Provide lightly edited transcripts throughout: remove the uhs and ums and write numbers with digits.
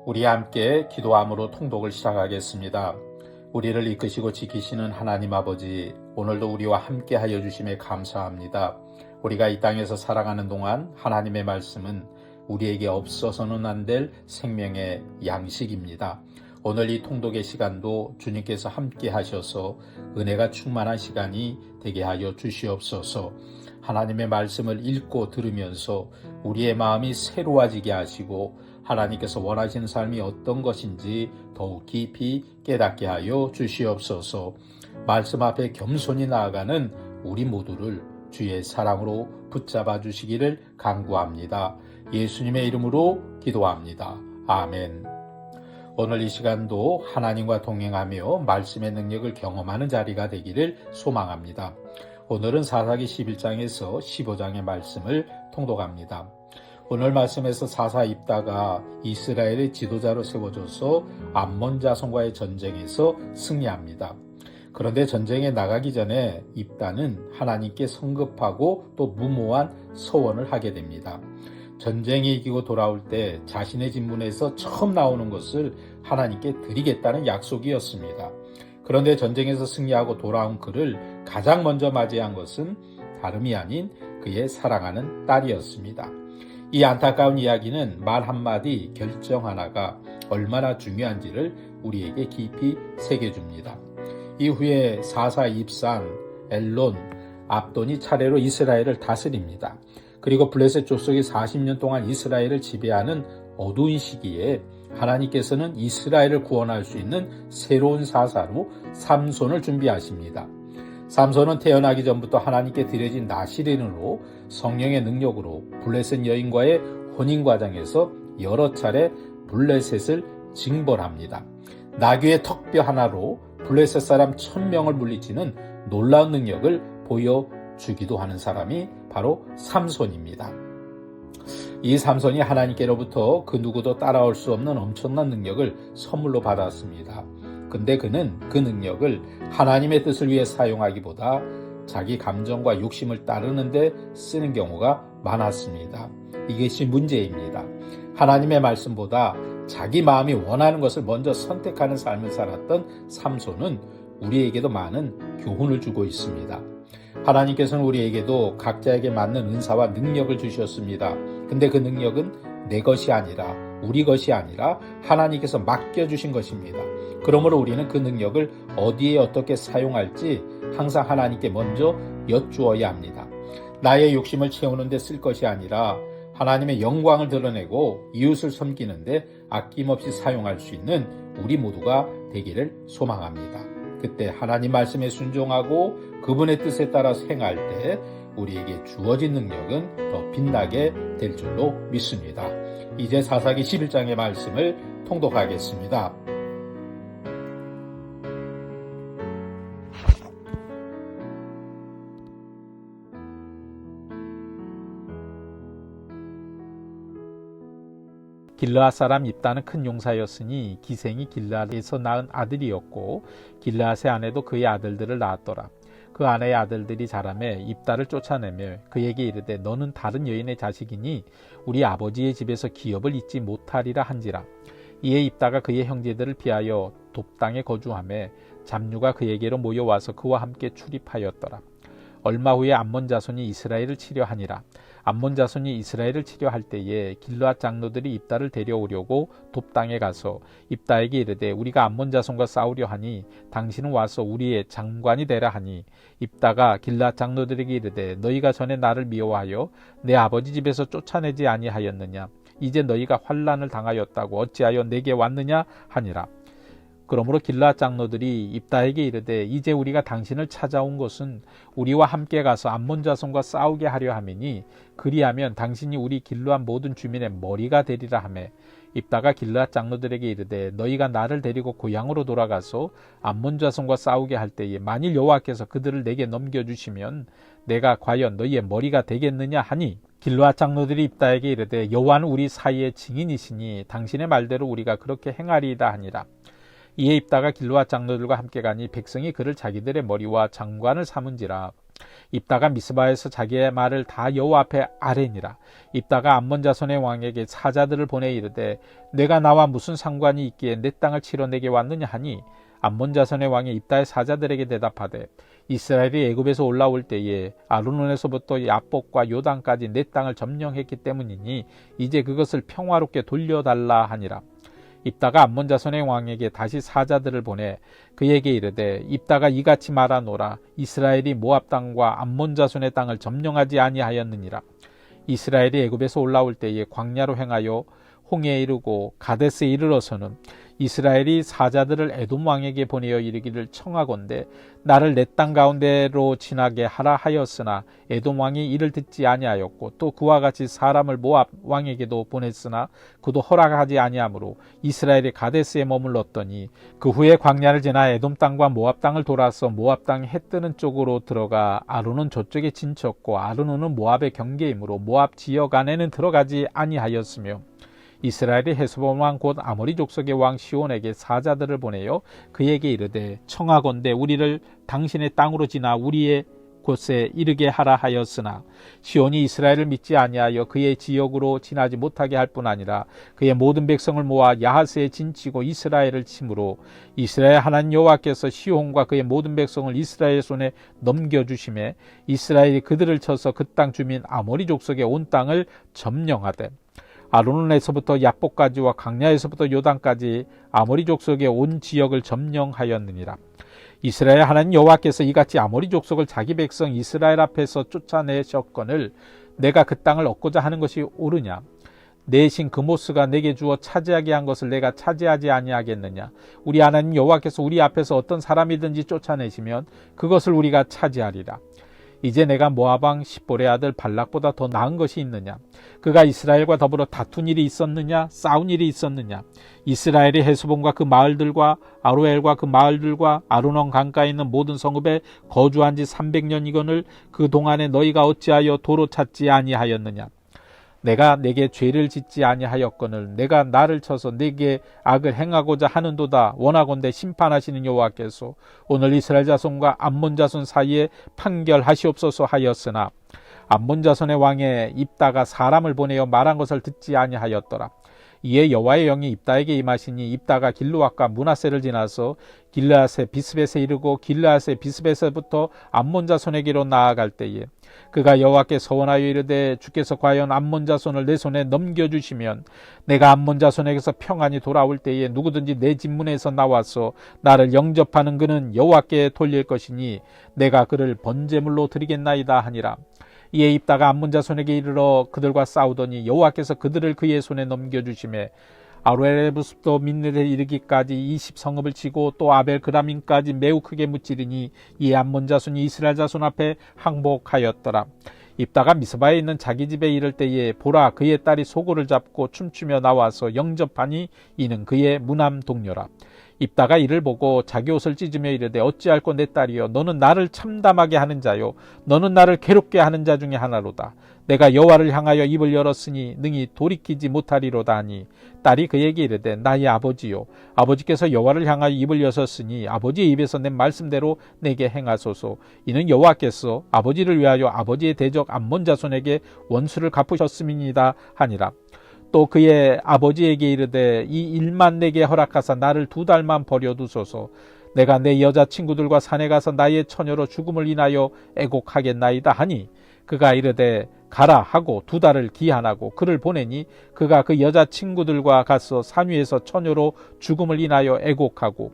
우리 함께 기도함으로 통독을 시작하겠습니다. 우리를 이끄시고 지키시는 하나님 아버지, 오늘도 우리와 함께 하여 주심에 감사합니다. 우리가 이 땅에서 살아가는 동안 하나님의 말씀은 우리에게 없어서는 안 될 생명의 양식입니다. 오늘 이 통독의 시간도 주님께서 함께 하셔서 은혜가 충만한 시간이 되게 하여 주시옵소서. 하나님의 말씀을 읽고 들으면서 우리의 마음이 새로워지게 하시고 하나님께서 원하시는 삶이 어떤 것인지 더욱 깊이 깨닫게 하여 주시옵소서. 말씀 앞에 겸손히 나아가는 우리 모두를 주의 사랑으로 붙잡아 주시기를 간구합니다. 예수님의 이름으로 기도합니다. 아멘. 오늘 이 시간도 하나님과 동행하며 말씀의 능력을 경험하는 자리가 되기를 소망합니다. 오늘은 사사기 11장에서 15장의 말씀을 통독합니다. 오늘 말씀에서 사사 입다가 이스라엘의 지도자로 세워져서 암몬 자손과의 전쟁에서 승리합니다. 그런데 전쟁에 나가기 전에 입다는 하나님께 성급하고 또 무모한 서원을 하게 됩니다. 전쟁이 이기고 돌아올 때 자신의 진문에서 처음 나오는 것을 하나님께 드리겠다는 약속이었습니다. 그런데 전쟁에서 승리하고 돌아온 그를 가장 먼저 맞이한 것은 다름이 아닌 그의 사랑하는 딸이었습니다. 이 안타까운 이야기는 말 한마디, 결정 하나가 얼마나 중요한지를 우리에게 깊이 새겨줍니다. 이후에 사사 입산, 엘론, 압돈이 차례로 이스라엘을 다스립니다. 그리고 블레셋 족속이 40년 동안 이스라엘을 지배하는 어두운 시기에 하나님께서는 이스라엘을 구원할 수 있는 새로운 사사로 삼손을 준비하십니다. 삼손은 태어나기 전부터 하나님께 드려진 나시린으로 성령의 능력으로 블레셋 여인과의 혼인 과정에서 여러 차례 블레셋을 징벌합니다. 나귀의 턱뼈 하나로 블레셋 사람 1000명을 물리치는 놀라운 능력을 보여주기도 하는 사람이 바로 삼손입니다. 이 삼손이 하나님께로부터 그 누구도 따라올 수 없는 엄청난 능력을 선물로 받았습니다. 근데 그는 그 능력을 하나님의 뜻을 위해 사용하기보다 자기 감정과 욕심을 따르는데 쓰는 경우가 많았습니다. 이것이 문제입니다. 하나님의 말씀보다 자기 마음이 원하는 것을 먼저 선택하는 삶을 살았던 삼손은 우리에게도 많은 교훈을 주고 있습니다. 하나님께서는 우리에게도 각자에게 맞는 은사와 능력을 주셨습니다. 근데 그 능력은 내 것이 아니라 우리 것이 아니라 하나님께서 맡겨주신 것입니다. 그러므로 우리는 그 능력을 어디에 어떻게 사용할지 항상 하나님께 먼저 여쭈어야 합니다. 나의 욕심을 채우는 데 쓸 것이 아니라 하나님의 영광을 드러내고 이웃을 섬기는데 아낌없이 사용할 수 있는 우리 모두가 되기를 소망합니다. 그때 하나님 말씀에 순종하고 그분의 뜻에 따라서 행할 때 우리에게 주어진 능력은 더 빛나게 될 줄로 믿습니다. 이제 사사기 11장의 말씀을 통독하겠습니다. 길르앗 사람 입다는 큰 용사였으니 기생이 길르앗에서 낳은 아들이었고 길르앗의 아내도 그의 아들들을 낳았더라. 그 아내의 아들들이 자라매 입다를 쫓아내며 그에게 이르되 너는 다른 여인의 자식이니 우리 아버지의 집에서 기업을 잊지 못하리라 한지라. 이에 입다가 그의 형제들을 피하여 돕당에 거주하며 잡류가 그에게로 모여와서 그와 함께 출입하였더라. 얼마 후에 암몬 자손이 이스라엘을 치려하니라. 암몬 자손이 이스라엘을 치려할 때에 길르앗 장로들이 입다를 데려오려고 돕당에 가서 입다에게 이르되 우리가 암몬 자손과 싸우려 하니 당신은 와서 우리의 장관이 되라 하니 입다가 길르앗 장로들에게 이르되 너희가 전에 나를 미워하여 내 아버지 집에서 쫓아내지 아니하였느냐. 이제 너희가 환난을 당하였다고 어찌하여 내게 왔느냐 하니라. 그러므로 길르앗 장로들이 입다에게 이르되 이제 우리가 당신을 찾아온 것은 우리와 함께 가서 암몬 자손과 싸우게 하려 함이니 그리하면 당신이 우리 길르앗 모든 주민의 머리가 되리라 하매 입다가 길르앗 장로들에게 이르되 너희가 나를 데리고 고향으로 돌아가서 암몬 자손과 싸우게 할 때에 만일 여호와께서 그들을 내게 넘겨주시면 내가 과연 너희의 머리가 되겠느냐 하니 길르앗 장로들이 입다에게 이르되 여호와는 우리 사이의 증인이시니 당신의 말대로 우리가 그렇게 행하리이다 하니라. 이에 입다가 길르앗 장로들과 함께 가니 백성이 그를 자기들의 머리와 장관을 삼은지라. 입다가 미스바에서 자기의 말을 다 여호와 앞에 아뢰니라. 입다가 암몬 자손의 왕에게 사자들을 보내 이르되 내가 나와 무슨 상관이 있기에 내 땅을 치러 내게 왔느냐 하니 암몬 자손의 왕이 입다의 사자들에게 대답하되 이스라엘이 애굽에서 올라올 때에 아르논에서부터 야복과 요단까지 내 땅을 점령했기 때문이니 이제 그것을 평화롭게 돌려달라 하니라. 입다가 암몬 자손의 왕에게 다시 사자들을 보내 그에게 이르되 입다가 이같이 말하노라. 이스라엘이 모압 땅과 암몬 자손의 땅을 점령하지 아니하였느니라. 이스라엘이 애굽에서 올라올 때에 광야로 행하여 홍해에 이르고 가데스에 이르러서는 이스라엘이 사자들을 에돔 왕에게 보내어 이르기를 청하건대 나를 내 땅 가운데로 지나게 하라 하였으나 에돔 왕이 이를 듣지 아니하였고 또 그와 같이 사람을 모압 왕에게도 보냈으나 그도 허락하지 아니하므로 이스라엘이 가데스에 머물렀더니 그 후에 광야를 지나 에돔 땅과 모압 땅을 돌아서 모압 땅 해 뜨는 쪽으로 들어가 아르논 저쪽에 진쳤고 아르논은 모압의 경계이므로 모압 지역 안에는 들어가지 아니하였으며 이스라엘이 헤스본 왕 곧 아모리 족속의 왕 시온에게 사자들을 보내어 그에게 이르되 청하건대 우리를 당신의 땅으로 지나 우리의 곳에 이르게 하라 하였으나 시온이 이스라엘을 믿지 아니하여 그의 지역으로 지나지 못하게 할 뿐 아니라 그의 모든 백성을 모아 야하스에 진치고 이스라엘을 치므로 이스라엘 하나님 여호와께서 시온과 그의 모든 백성을 이스라엘 손에 넘겨주심에 이스라엘이 그들을 쳐서 그 땅 주민 아모리 족속의 온 땅을 점령하되 아르논에서부터 야복까지와 광야에서부터 요단까지 아모리 족속의 온 지역을 점령하였느니라. 이스라엘 하나님 여호와께서 이같이 아모리 족속을 자기 백성 이스라엘 앞에서 쫓아내셨거늘 내가 그 땅을 얻고자 하는 것이 옳으냐? 내 신 그모스가 내게 주어 차지하게 한 것을 내가 차지하지 아니하겠느냐? 우리 하나님 여호와께서 우리 앞에서 어떤 사람이든지 쫓아내시면 그것을 우리가 차지하리라. 이제 내가 모압 왕 십볼의 아들 발락보다 더 나은 것이 있느냐? 그가 이스라엘과 더불어 다툰 일이 있었느냐? 싸운 일이 있었느냐? 이스라엘이 헤스본과 그 마을들과 아로엘과 그 마을들과 아르논 강가에 있는 모든 성읍에 거주한 지 300년이거늘 그 동안에 너희가 어찌하여 도로 찾지 아니하였느냐? 내가 내게 죄를 짓지 아니하였거늘 내가 나를 쳐서 내게 악을 행하고자 하는도다. 원하건대 심판하시는 여호와께서 오늘 이스라엘 자손과 암몬 자손 사이에 판결하시옵소서 하였으나 암몬 자손의 왕에 입다가 사람을 보내어 말한 것을 듣지 아니하였더라. 이에 여호와의 영이 입다에게 임하시니 입다가 길르앗과 므낫세를 지나서 길르앗의 비스벳에 이르고 길르앗의 비스벳에부터 암몬 자손에게로 나아갈 때에 그가 여호와께 서원하여 이르되 주께서 과연 암몬 자손을 내 손에 넘겨주시면 내가 암몬 자손에게서 평안히 돌아올 때에 누구든지 내 집문에서 나와서 나를 영접하는 그는 여호와께 돌릴 것이니 내가 그를 번제물로 드리겠나이다 하니라. 이에 입다가 암몬 자손에게 이르러 그들과 싸우더니 여호와께서 그들을 그의 손에 넘겨주시매 아로엘에부터 민느에 이르기까지 20성읍을 치고 또 아벨 그라민까지 매우 크게 무찌르니 이 암몬 자손이 이스라엘 자손 앞에 항복하였더라. 입다가 미스바에 있는 자기 집에 이를 때에 보라 그의 딸이 소고를 잡고 춤추며 나와서 영접하니 이는 그의 무남 동료라. 입다가 이를 보고 자기 옷을 찢으며 이르되 어찌할꼬 내 딸이여 너는 나를 참담하게 하는 자요 너는 나를 괴롭게 하는 자 중에 하나로다. 내가 여호와를 향하여 입을 열었으니 능히 돌이키지 못하리로다 하니 딸이 그에게 이르되 나의 아버지요 아버지께서 여호와를 향하여 입을 여셨으니 아버지의 입에서 낸 말씀대로 내게 행하소서. 이는 여호와께서 아버지를 위하여 아버지의 대적 암몬 자손에게 원수를 갚으셨음이니이다 하니라. 또 그의 아버지에게 이르되 이 일만 내게 허락하사 나를 2달만 버려두소서. 내가 내 여자친구들과 산에 가서 나의 처녀로 죽음을 인하여 애곡하겠나이다 하니 그가 이르되 가라 하고 2달을 기한하고 그를 보내니 그가 그 여자친구들과 가서 산 위에서 처녀로 죽음을 인하여 애곡하고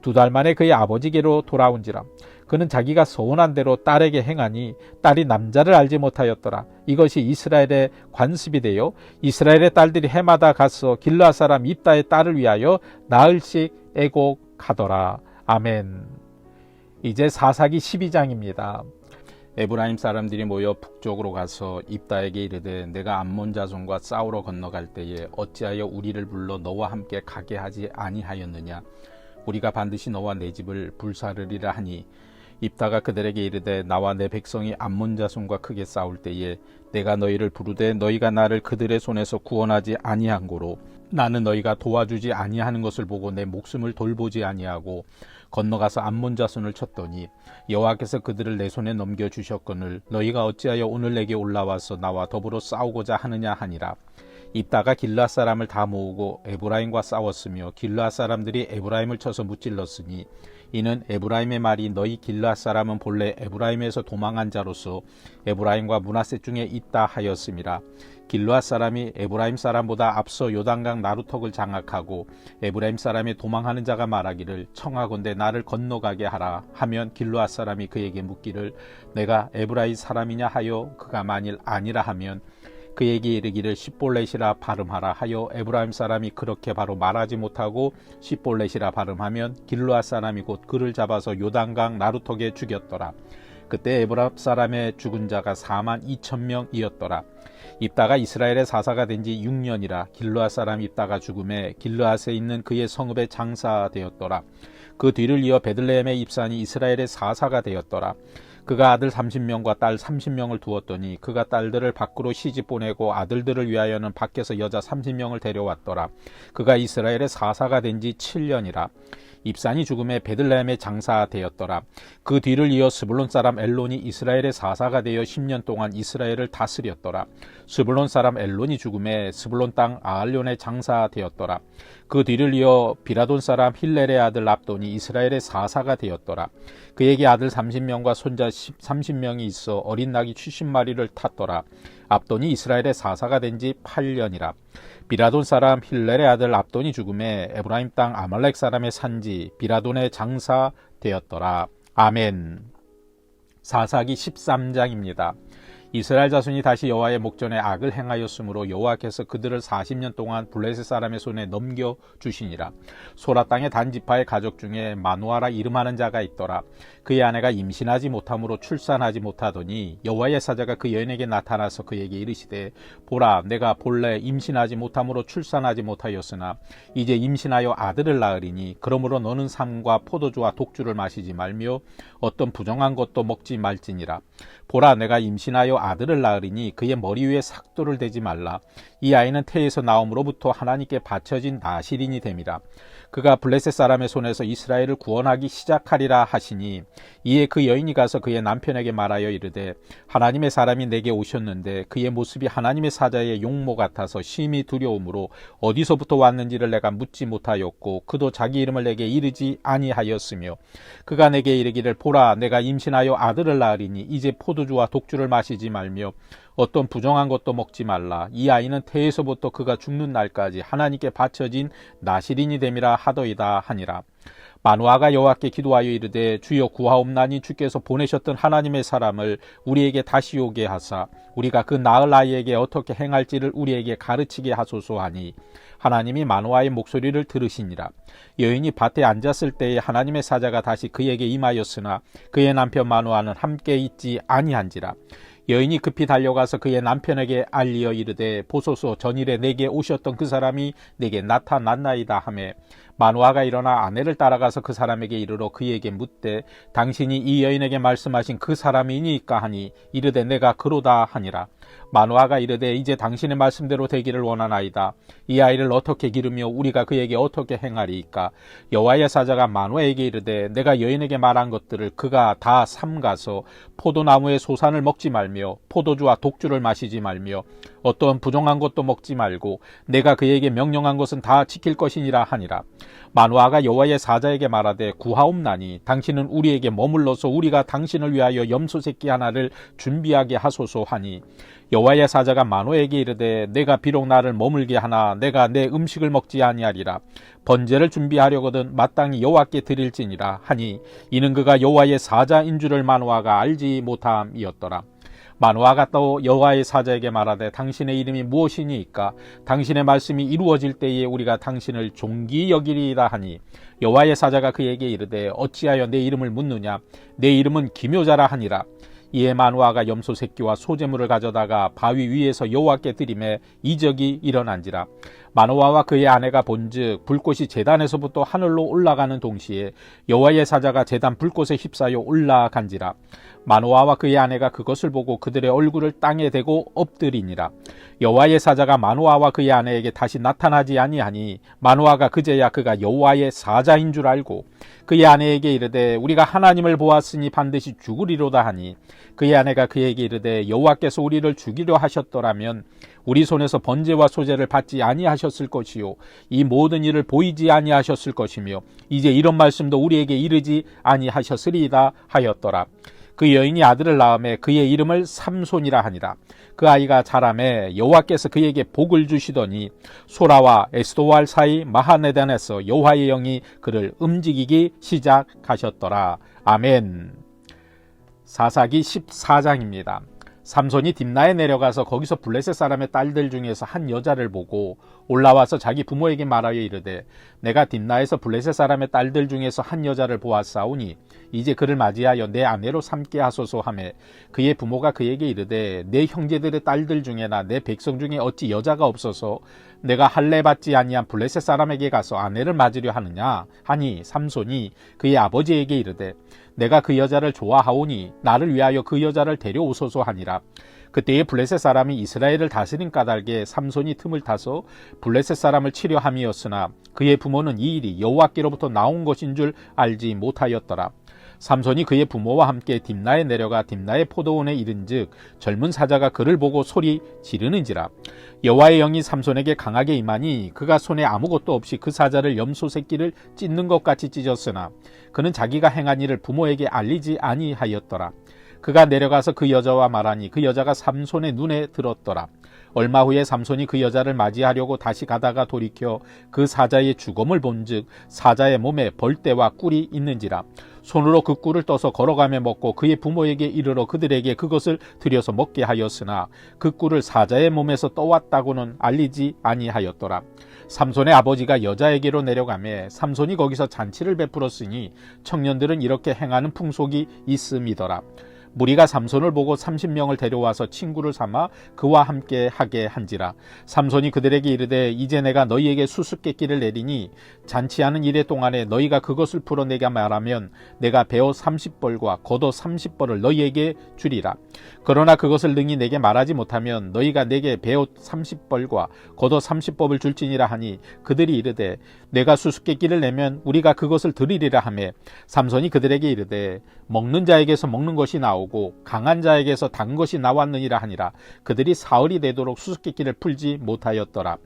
2달 만에 그의 아버지께로 돌아온지라. 그는 자기가 서원한 대로 딸에게 행하니 딸이 남자를 알지 못하였더라. 이것이 이스라엘의 관습이 되어 이스라엘의 딸들이 해마다 가서 길르앗 사람 입다의 딸을 위하여 나흘씩 애곡하더라. 아멘. 이제 사사기 12장입니다. 에브라임 사람들이 모여 북쪽으로 가서 입다에게 이르되 내가 암몬 자손과 싸우러 건너갈 때에 어찌하여 우리를 불러 너와 함께 가게 하지 아니하였느냐? 우리가 반드시 너와 내 집을 불사르리라 하니 입다가 그들에게 이르되 나와 내 백성이 암몬 자손과 크게 싸울 때에 내가 너희를 부르되 너희가 나를 그들의 손에서 구원하지 아니한 고로 나는 너희가 도와주지 아니하는 것을 보고 내 목숨을 돌보지 아니하고 건너가서 암몬 자손을 쳤더니 여호와께서 그들을 내 손에 넘겨 주셨거늘 너희가 어찌하여 오늘 내게 올라와서 나와 더불어 싸우고자 하느냐 하니라. 입다가 길르앗 사람을 다 모으고 에브라임과 싸웠으며 길르앗 사람들이 에브라임을 쳐서 무찔렀으니 이는 에브라임의 말이 너희 길르앗 사람은 본래 에브라임에서 도망한 자로서 에브라임과 므낫세 중에 있다 하였음이라. 길르앗 사람이 에브라임 사람보다 앞서 요단강 나루턱을 장악하고 에브라임 사람의 도망하는 자가 말하기를 청하건대 나를 건너가게 하라 하면 길르앗 사람이 그에게 묻기를 내가 에브라임 사람이냐 하여 그가 만일 아니라 하면 그에게 이르기를 십볼렛이라 발음하라 하여 에브라임 사람이 그렇게 바로 말하지 못하고 십볼렛이라 발음하면 길르앗 사람이 곧 그를 잡아서 요단강 나루턱에 죽였더라. 그때 에브랍 사람의 죽은 자가 42,000명이었더라. 입다가 이스라엘의 사사가 된 지 6년이라 길르앗 사람 입다가 죽음에 길르앗에 있는 그의 성읍에 장사되었더라. 그 뒤를 이어 베들레헴의 입산이 이스라엘의 사사가 되었더라. 그가 아들 30명과 딸 30명을 두었더니 그가 딸들을 밖으로 시집 보내고 아들들을 위하여는 밖에서 여자 30명을 데려왔더라. 그가 이스라엘의 사사가 된 지 7년이라. 입산이 죽음에 베들레헴에 장사되었더라. 그 뒤를 이어 스불론 사람 엘론이 이스라엘의 사사가 되어 10년 동안 이스라엘을 다스렸더라. 스불론 사람 엘론이 죽음에 스불론 땅 아알론에 장사되었더라. 그 뒤를 이어 비라돈 사람 힐렐의 아들 랍돈이 이스라엘의 사사가 되었더라. 그에게 아들 30명과 손자 30명이 있어 어린 낙이 70마리를 탔더라. 압돈이 이스라엘의 사사가 된 지 8년이라. 비라돈 사람 힐렐의 아들 압돈이 죽음에 에브라임 땅 아말렉 사람의 산지 비라돈에 장사되었더라. 아멘. 사사기 13장입니다. 이스라엘 자손이 다시 여호와의 목전에 악을 행하였으므로 여호와께서 그들을 40년 동안 블레셋 사람의 손에 넘겨주시니라. 소라 땅의 단지파의 가족 중에 마누아라 이름하는 자가 있더라. 그의 아내가 임신하지 못함으로 출산하지 못하더니 여호와의 사자가 그 여인에게 나타나서 그에게 이르시되 보라 내가 본래 임신하지 못함으로 출산하지 못하였으나 이제 임신하여 아들을 낳으리니 그러므로 너는 삼과 포도주와 독주를 마시지 말며 어떤 부정한 것도 먹지 말지니라. 보라 내가 임신하여 아들을 낳으리니 그의 머리 위에 삭도를 대지 말라. 이 아이는 태에서 나옴으로부터 하나님께 바쳐진 나실인이 됨이라. 그가 블레셋 사람의 손에서 이스라엘을 구원하기 시작하리라 하시니 이에 그 여인이 가서 그의 남편에게 말하여 이르되 하나님의 사람이 내게 오셨는데 그의 모습이 하나님의 사자의 용모 같아서 심히 두려움으로 어디서부터 왔는지를 내가 묻지 못하였고 그도 자기 이름을 내게 이르지 아니하였으며 그가 내게 이르기를 보라 내가 임신하여 아들을 낳으리니 이제 포도주와 독주를 마시지 말며 어떤 부정한 것도 먹지 말라. 이 아이는 태에서부터 그가 죽는 날까지 하나님께 바쳐진 나실인이 됨이라 하더이다 하니라. 마누아가 여호와께 기도하여 이르되 주여 구하옵나니 주께서 보내셨던 하나님의 사람을 우리에게 다시 오게 하사 우리가 그 낳을 아이에게 어떻게 행할지를 우리에게 가르치게 하소서 하니 하나님이 마누아의 목소리를 들으시니라. 여인이 밭에 앉았을 때에 하나님의 사자가 다시 그에게 임하였으나 그의 남편 마누아는 함께 있지 아니한지라. 여인이 급히 달려가서 그의 남편에게 알리어 이르되 보소서 전일에 내게 오셨던 그 사람이 내게 나타났나이다 하매 마누아가 일어나 아내를 따라가서 그 사람에게 이르러 그에게 묻되 당신이 이 여인에게 말씀하신 그 사람이니까 하니 이르되 내가 그로다 하니라. 마누아가 이르되 이제 당신의 말씀대로 되기를 원하나이다. 이 아이를 어떻게 기르며 우리가 그에게 어떻게 행하리이까. 여호와의 사자가 마누아에게 이르되 내가 여인에게 말한 것들을 그가 다 삼가서 포도나무의 소산을 먹지 말며 포도주와 독주를 마시지 말며 어떠한 부정한 것도 먹지 말고 내가 그에게 명령한 것은 다 지킬 것이니라 하니라. 마누아가 여호와의 사자에게 말하되 구하옵나니 당신은 우리에게 머물러서 우리가 당신을 위하여 염소 새끼 하나를 준비하게 하소서 하니 여호와의 사자가 마누아에게 이르되 내가 비록 나를 머물게 하나 내가 내 음식을 먹지 아니하리라. 번제를 준비하려거든 마땅히 여호와께 드릴지니라 하니 이는 그가 여호와의 사자인 줄을 마누아가 알지 못함이었더라. 마누아가 또 여호와의 사자에게 말하되 당신의 이름이 무엇이니이까 당신의 말씀이 이루어질 때에 우리가 당신을 존귀 여기리이다 하니 여호와의 사자가 그에게 이르되 어찌하여 내 이름을 묻느냐 내 이름은 기묘자라 하니라. 이에 마누아가 염소 새끼와 소재물을 가져다가 바위 위에서 여호와께 드리매 이적이 일어난지라. 마노아와 그의 아내가 본즉 불꽃이 제단에서부터 하늘로 올라가는 동시에 여호와의 사자가 제단 불꽃에 휩싸여 올라간지라. 마노아와 그의 아내가 그것을 보고 그들의 얼굴을 땅에 대고 엎드리니라. 여호와의 사자가 마노아와 그의 아내에게 다시 나타나지 아니하니 마노아가 그제야 그가 여호와의 사자인 줄 알고 그의 아내에게 이르되 우리가 하나님을 보았으니 반드시 죽으리로다 하니 그의 아내가 그에게 이르되 여호와께서 우리를 죽이려 하셨더라면 우리 손에서 번제와 소제를 받지 아니하셨을 것이요 이 모든 일을 보이지 아니하셨을 것이며 이제 이런 말씀도 우리에게 이르지 아니하셨으리이다 하였더라. 그 여인이 아들을 낳음에 그의 이름을 삼손이라 하니라. 그 아이가 자라매 여호와께서 그에게 복을 주시더니 소라와 에스도알 사이 마하네단에서 여호와의 영이 그를 움직이기 시작하셨더라. 아멘. 사사기 14장입니다. 삼손이 딥나에 내려가서 거기서 블레셋 사람의 딸들 중에서 한 여자를 보고 올라와서 자기 부모에게 말하여 이르되 내가 딥나에서 블레셋 사람의 딸들 중에서 한 여자를 보았사오니 이제 그를 맞이하여 내 아내로 삼게 하소서 하매 그의 부모가 그에게 이르되 내 형제들의 딸들 중에나 내 백성 중에 어찌 여자가 없어서 내가 할례 받지 아니한 블레셋 사람에게 가서 아내를 맞으려 하느냐 하니 삼손이 그의 아버지에게 이르되 내가 그 여자를 좋아하오니 나를 위하여 그 여자를 데려오소서 하니라. 그때에 블레셋 사람이 이스라엘을 다스린 까닭에 삼손이 틈을 타서 블레셋 사람을 치려 함이었으나 그의 부모는 이 일이 여호와께로부터 나온 것인 줄 알지 못하였더라. 삼손이 그의 부모와 함께 딥나에 내려가 딥나의 포도원에 이른즉 젊은 사자가 그를 보고 소리 지르는지라. 여호와의 영이 삼손에게 강하게 임하니 그가 손에 아무것도 없이 그 사자를 염소 새끼를 찢는 것 같이 찢었으나 그는 자기가 행한 일을 부모에게 알리지 아니하였더라. 그가 내려가서 그 여자와 말하니 그 여자가 삼손의 눈에 들었더라. 얼마 후에 삼손이 그 여자를 맞이하려고 다시 가다가 돌이켜 그 사자의 죽음을 본즉 사자의 몸에 벌떼와 꿀이 있는지라. 손으로 그 꿀을 떠서 걸어가며 먹고 그의 부모에게 이르러 그들에게 그것을 들여서 먹게 하였으나 그 꿀을 사자의 몸에서 떠왔다고는 알리지 아니하였더라. 삼손의 아버지가 여자에게로 내려가매 삼손이 거기서 잔치를 베풀었으니 청년들은 이렇게 행하는 풍속이 있음이더라. 무리가 삼손을 보고 30명을 데려와서 친구를 삼아 그와 함께 하게 한지라. 삼손이 그들에게 이르되 이제 내가 너희에게 수수께끼를 내리니 잔치하는 이래 동안에 너희가 그것을 풀어내게 말하면 내가 베어 30벌과 겉옷 30벌을 너희에게 주리라. 그러나 그것을 능히 내게 말하지 못하면 너희가 내게 베옷 30벌과 겉옷 30법을 줄지니라 하니 그들이 이르되 내가 수수께끼를 내면 우리가 그것을 드리리라 하매 삼손이 그들에게 이르되 먹는 자에게서 먹는 것이 나오고 강한 자에게서 단 것이 나왔느니라 하니라. 그들이 사흘이 되도록 수수께끼를 풀지 못하였더라.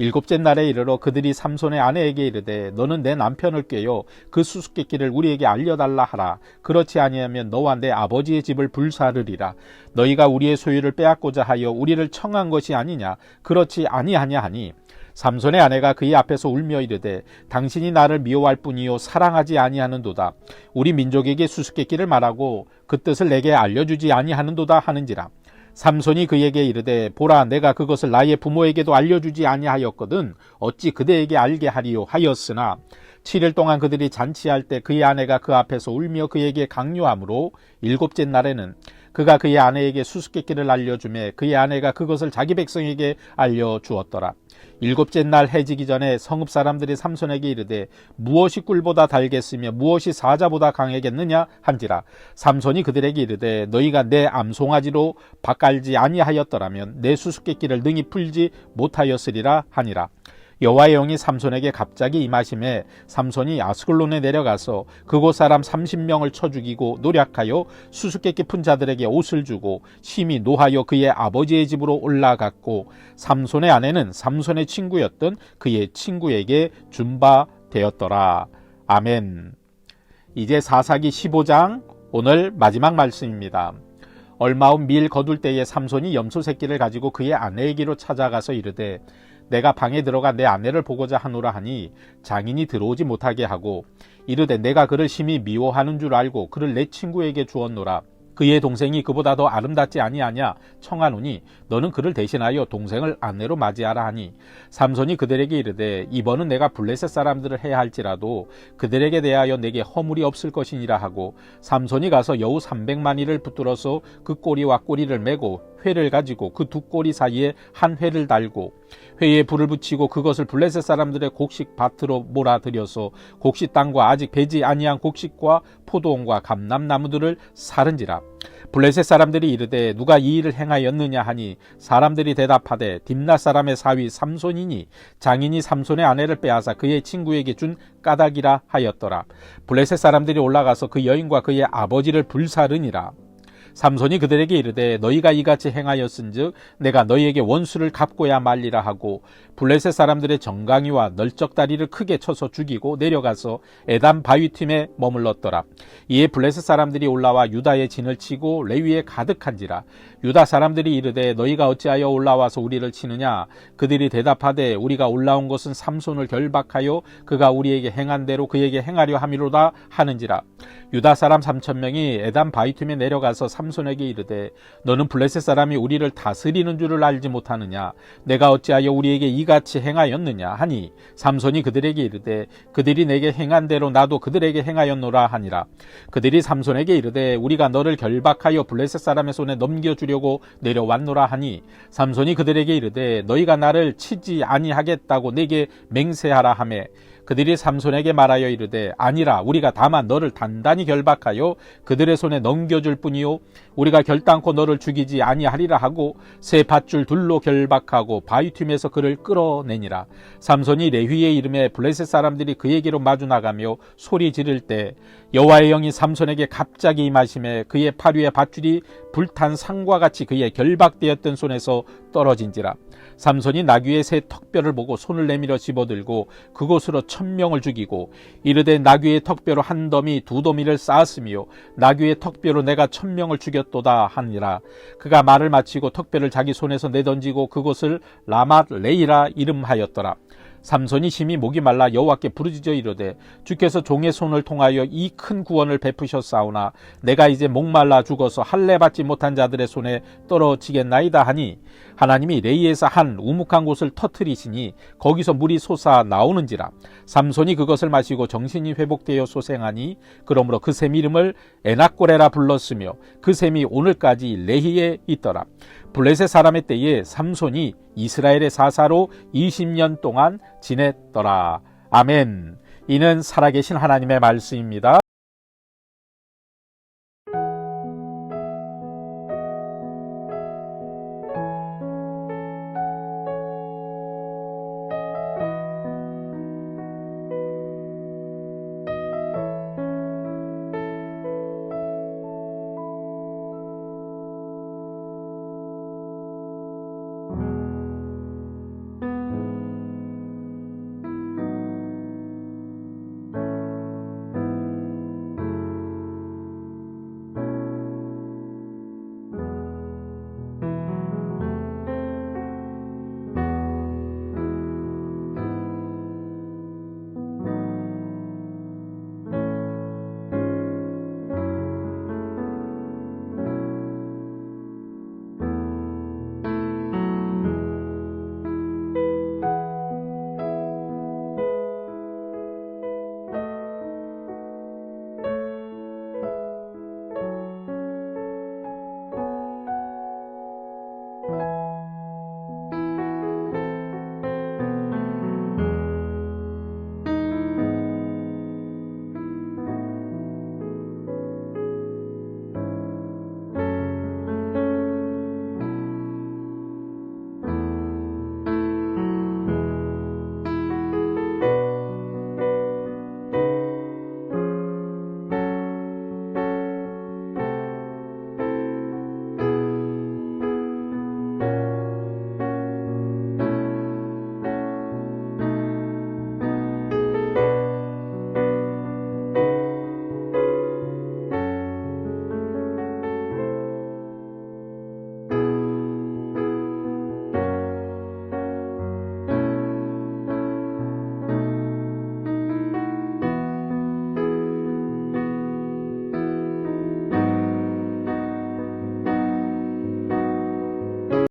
일곱째 날에 이르러 그들이 삼손의 아내에게 이르되 너는 내 남편을 꾀어 그 수수께끼를 우리에게 알려달라 하라. 그렇지 아니하면 너와 내 아버지의 집을 불사르리라. 너희가 우리의 소유를 빼앗고자 하여 우리를 청한 것이 아니냐. 그렇지 아니하냐 하니 삼손의 아내가 그의 앞에서 울며 이르되 당신이 나를 미워할 뿐이요 사랑하지 아니하는도다. 우리 민족에게 수수께끼를 말하고 그 뜻을 내게 알려주지 아니하는도다 하는지라. 삼손이 그에게 이르되 보라 내가 그것을 나의 부모에게도 알려주지 아니하였거든 어찌 그대에게 알게 하리요 하였으나 7일 동안 그들이 잔치할 때 그의 아내가 그 앞에서 울며 그에게 강요하므로 일곱째 날에는 그가 그의 아내에게 수수께끼를 알려주매 그의 아내가 그것을 자기 백성에게 알려주었더라. 일곱째 날 해지기 전에 성읍 사람들이 삼손에게 이르되 무엇이 꿀보다 달겠으며 무엇이 사자보다 강하겠느냐 한지라. 삼손이 그들에게 이르되 너희가 내 암송아지로 바깔지 아니하였더라면 내 수수께끼를 능히 풀지 못하였으리라 하니라. 여호와의 영이 삼손에게 갑자기 임하심에 삼손이 아스글론에 내려가서 그곳 사람 30명을 쳐 죽이고 노략하여 수수께끼 푼 자들에게 옷을 주고 심히 노하여 그의 아버지의 집으로 올라갔고 삼손의 아내는 삼손의 친구였던 그의 친구에게 준 바 되었더라. 아멘. 이제 사사기 15장 오늘 마지막 말씀입니다. 얼마 후 밀 거둘 때에 삼손이 염소 새끼를 가지고 그의 아내에게로 찾아가서 이르되 내가 방에 들어가 내 아내를 보고자 하노라 하니 장인이 들어오지 못하게 하고 이르되 내가 그를 심히 미워하는 줄 알고 그를 내 친구에게 주었노라. 그의 동생이 그보다 더 아름답지 아니하냐 청하노니 너는 그를 대신하여 동생을 아내로 맞이하라 하니 삼손이 그들에게 이르되 이번은 내가 블레셋 사람들을 해야 할지라도 그들에게 대하여 내게 허물이 없을 것이니라 하고 삼손이 가서 여우 300마리를 붙들어서 그 꼬리와 꼬리를 메고 회를 가지고 그 두 꼬리 사이에 한 회를 달고 회에 불을 붙이고 그것을 블레셋 사람들의 곡식 밭으로 몰아들여서 곡식 땅과 아직 배지 아니한 곡식과 포도원과 감람나무들을 사른지라. 블레셋 사람들이 이르되 누가 이 일을 행하였느냐 하니 사람들이 대답하되 딥낫 사람의 사위 삼손이니 장인이 삼손의 아내를 빼앗아 그의 친구에게 준 까닭이라 하였더라. 블레셋 사람들이 올라가서 그 여인과 그의 아버지를 불사르니라. 삼손이 그들에게 이르되 너희가 이같이 행하였은즉 내가 너희에게 원수를 갚고야 말리라 하고 블레셋 사람들의 정강이와 널쩍다리를 크게 쳐서 죽이고 내려가서 에담 바위팀에 머물렀더라. 이에 블레셋 사람들이 올라와 유다의 진을 치고 레위에 가득한지라. 유다 사람들이 이르되 너희가 어찌하여 올라와서 우리를 치느냐. 그들이 대답하되 우리가 올라온 것은 삼손을 결박하여 그가 우리에게 행한 대로 그에게 행하려 함이로다 하는지라. 유다 사람 3,000명이 에담 바위틈에 내려가서 삼손에게 이르되 너는 블레셋 사람이 우리를 다스리는 줄을 알지 못하느냐. 내가 어찌하여 우리에게 이같이 행하였느냐 하니 삼손이 그들에게 이르되 그들이 내게 행한 대로 나도 그들에게 행하였노라 하니라. 그들이 삼손에게 이르되 우리가 너를 결박하여 블레셋 사람의 손에 넘겨주려고 내려왔노라 하니 삼손이 그들에게 이르되 너희가 나를 치지 아니하겠다고 내게 맹세하라 하매 그들이 삼손에게 말하여 이르되 아니라 우리가 다만 너를 단단히 결박하여 그들의 손에 넘겨줄 뿐이요 우리가 결단코 너를 죽이지 아니하리라 하고 새 밧줄 둘로 결박하고 바위틈에서 그를 끌어내니라. 삼손이 레위의 이름에 블레셋 사람들이 그에게로 마주 나가며 소리 지를 때 여호와의 영이 삼손에게 갑자기 임하심에 그의 팔 위에 밧줄이 불탄 상과 같이 그의 결박되었던 손에서 떨어진지라. 삼손이 나귀의 새 턱뼈를 보고 손을 내밀어 집어들고 그곳으로 1,000명을 죽이고 이르되 나귀의 턱뼈로 한 더미 두 더미를 쌓았으며 나귀의 턱뼈로 내가 1,000명을 죽였도다 하니라. 그가 말을 마치고 턱뼈를 자기 손에서 내던지고 그곳을 라맛 레이라 이름하였더라. 삼손이 심히 목이 말라 여호와께 부르짖어 이르되 주께서 종의 손을 통하여 이 큰 구원을 베푸셨사오나 내가 이제 목말라 죽어서 할례 받지 못한 자들의 손에 떨어지겠나이다 하니 하나님이 레이에서 한 우묵한 곳을 터뜨리시니 거기서 물이 솟아 나오는지라. 삼손이 그것을 마시고 정신이 회복되어 소생하니 그러므로 그 샘 이름을 에낙고레라 불렀으며 그 샘이 오늘까지 레히에 있더라. 블레셋 사람의 때에 삼손이 이스라엘의 사사로 20년 동안 지냈더라. 아멘. 이는 살아계신 하나님의 말씀입니다.